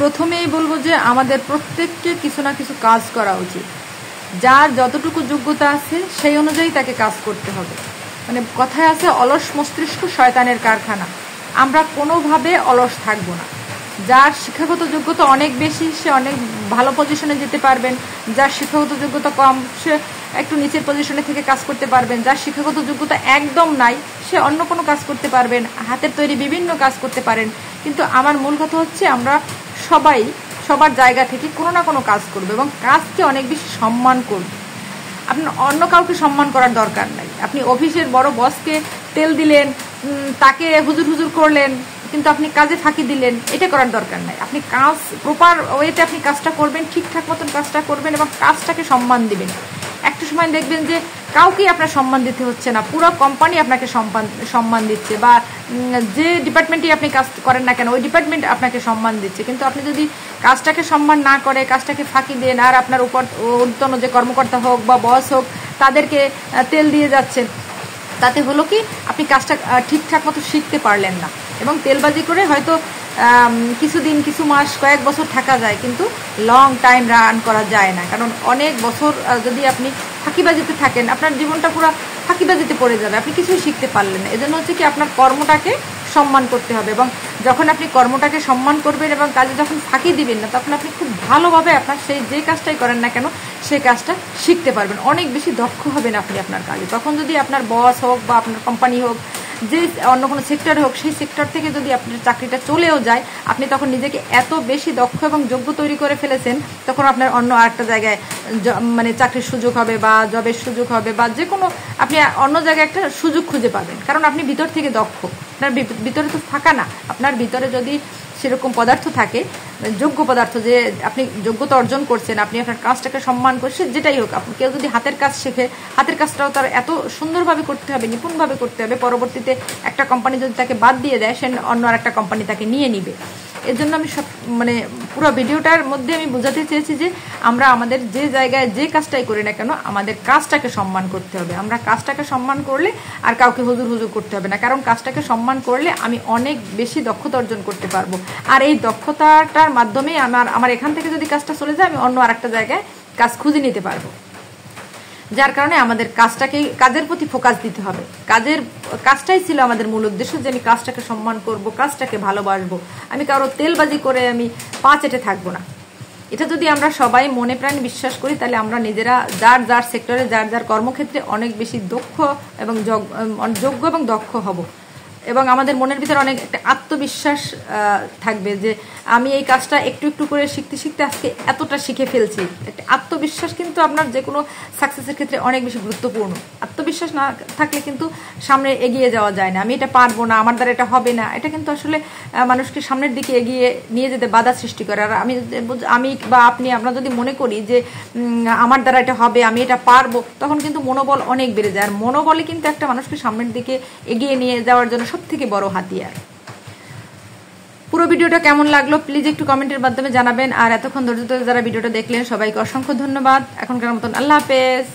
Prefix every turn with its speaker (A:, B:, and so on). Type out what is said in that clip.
A: প্রথমেই বলবো যে আমাদের প্রত্যেককে কিছু না কিছু কাজ করা উচিত। যার যতটুকু যোগ্যতা আছে সেই অনুযায়ী তাকে কাজ করতে হবে। মানে কথায় আছে, অলস মস্তিষ্ক শয়তানের কারখানা। আমরা কোনোভাবে অলস থাকবো না। যার শিক্ষাগত যোগ্যতা অনেক বেশি সে অনেক ভালো পজিশনে যেতে পারবেন, যার শিক্ষাগত যোগ্যতা কম সে একটু নিচের পজিশনে থেকে কাজ করতে পারবেন, যার শিক্ষাগত যোগ্যতা একদম নাই সে অন্য কোনো কাজ করতে পারবেন, হাতের তৈরি বিভিন্ন কাজ করতে পারেন। কিন্তু আমার মূল কথা হচ্ছে আমরা সবাই সবার জায়গা থেকে কোনো না কোনো কাজ করবো এবং কাজকে অনেক বেশি সম্মান করব। আপনার অন্য কাউকে সম্মান করার দরকার নাই। আপনি অফিসের বড় বসকে তেল দিলেন, তাকে হুজুর হুজুর করলেন, কিন্তু আপনি কাজে ফাঁকি দিলেন, এটা করার দরকার নাই। আপনি কাজ প্রপার ওয়েতে আপনি কাজটা করবেন, ঠিকঠাক মতন কাজটা করবেন এবং কাজটাকে সম্মান দিবেন। একটা সময় দেখবেন যে কাউকেই আপনার সম্মান দিতে হচ্ছে না, পুরো কোম্পানি আপনাকে সম্মান দিচ্ছে, বা যে ডিপার্টমেন্টে আপনি কাজ করেন না কেন ওই ডিপার্টমেন্ট আপনাকে সম্মান দিচ্ছে। কিন্তু আপনি যদি কাজটাকে সম্মান না করে কাজটাকে ফাঁকি দেন আর আপনার উপর ঊর্ধ্বতন যে কর্মকর্তা হোক বা বস হোক তাদেরকে তেল দিয়ে যাচ্ছেন, তাতে হলো কি আপনি কাজটা ঠিকঠাক মতো শিখতে পারলেন না এবং তেলবাজি করে হয়তো কিছুদিন, কিছু মাস, কয়েক বছর থাকা যায়, কিন্তু লং টাইম রান করা যায় না। কারণ অনেক বছর যদি আপনি ফাঁকিবাজিতে থাকেন আপনার জীবনটা পুরো ফাঁকিবাজিতে পড়ে যাবে, আপনি কিছুই শিখতে পারলেন না। এজন্য হচ্ছে কি আপনার কর্মটাকে সম্মান করতে হবে এবং যখন আপনি কর্মটাকে সম্মান করবেন এবং কাজে যখন ফাঁকি দিবেন না তখন আপনি খুব ভালোভাবে আপনার সেই যে কাজটাই করেন না কেন সেই কাজটা শিখতে পারবেন, অনেক বেশি দক্ষ হবেন আপনি আপনার কাজে। তখন যদি আপনার বস হোক বা আপনার কোম্পানি হোক, যে অন্য কোনো সেক্টরে হোক, সেই সেক্টর থেকে যদি আপনার চাকরিটা চলেও যায় আপনি তখন নিজেকে এত বেশি দক্ষ এবং যোগ্য তৈরি করে ফেলেছেন, তখন আপনার অন্য আরেকটা জায়গায় মানে চাকরির সুযোগ হবে বা জবের সুযোগ হবে বা যে কোনো আপনি অন্য জায়গায় একটা সুযোগ খুঁজে পাবেন, কারণ আপনি ভিতর থেকে দক্ষ। আপনার ভিতরে তো থাকা না, আপনার ভিতরে যদি সেরকম পদার্থ থাকে, যোগ্য পদার্থ, যে আপনি যোগ্যতা অর্জন করছেন, আপনি আপনার কাজটাকে সম্মান করছেন, যেটাই হোক, কেউ যদি হাতের কাজ শেখে, হাতের কাজটাও তার এত সুন্দরভাবে করতে হবে, নিপুণভাবে করতে হবে, পরবর্তীতে একটা কোম্পানি যদি তাকে বাদ দিয়ে দেয় সে অন্য আর একটা কোম্পানি তাকে নিয়ে নিবে। এর জন্য আমি মানে পুরো ভিডিওটার মধ্যে আমি বোঝাতে চেয়েছি যে আমরা আমাদের যে জায়গায় যে কাজটাই করি না কেন আমাদের কাজটাকে সম্মান করতে হবে। আমরা কাজটাকে সম্মান করলে আর কাউকে হুজুর হুজুর করতে হবে না, কারণ কাজটাকে সম্মান করলে আমি অনেক বেশি দক্ষতা অর্জন করতে পারবো। আর এই দক্ষতাটার মাধ্যমেই আমার এখান থেকে যদি কাজটা চলে যায় আমি অন্য আর একটা জায়গায় কাজ খুঁজে নিতে পারবো। যার কারণে আমাদের কাজের প্রতি ফোকাস দিতে হবে। কাজটাই ছিল আমাদের মূল উদ্দেশ্য, যে আমি কাজটাকে সম্মান করব, কাজটাকে ভালোবাসবো। আমি কারো তেলবাজি করে আমি পা চেটে থাকবো না। এটা যদি আমরা সবাই মনে প্রাণে বিশ্বাস করি তাহলে আমরা নিজেরা যার যার সেক্টরে যার যার কর্মক্ষেত্রে অনেক বেশি দক্ষ এবং যোগ্য এবং দক্ষ হব এবং আমাদের মনের ভিতরে অনেক একটা আত্মবিশ্বাস থাকবে যে আমি এই কাজটা একটু একটু করে শিখতে শিখতে আজকে এতটা শিখে ফেলছি। একটা আত্মবিশ্বাস কিন্তু আপনার যে কোনো সাকসেসের ক্ষেত্রে অনেক বেশি গুরুত্বপূর্ণ। আত্মবিশ্বাস না থাকলে কিন্তু সামনে এগিয়ে যাওয়া যায় না। আমি এটা পারবো না, আমার দ্বারা এটা হবে না, এটা কিন্তু আসলে মানুষকে সামনের দিকে এগিয়ে নিয়ে যেতে বাধা সৃষ্টি করে। আর আমি বা আমরা যদি মনে করি যে আমার দ্বারা এটা হবে, আমি এটা পারবো, তখন কিন্তু মনোবল অনেক বেড়ে যায়। আর মনোবলই কিন্তু একটা মানুষকে সামনের দিকে এগিয়ে নিয়ে যাওয়ার জন্য সবথেকে বড় হাতিয়ার। পুরো ভিডিওটা কেমন লাগলো প্লিজ একটু কমেন্টের মাধ্যমে জানাবেন। আর এতক্ষণ ধৈর্য ধরে যারা ভিডিওটা দেখলেন সবাইকে অসংখ্য ধন্যবাদ। এখনকার মতন আল্লাহ হাফেজ।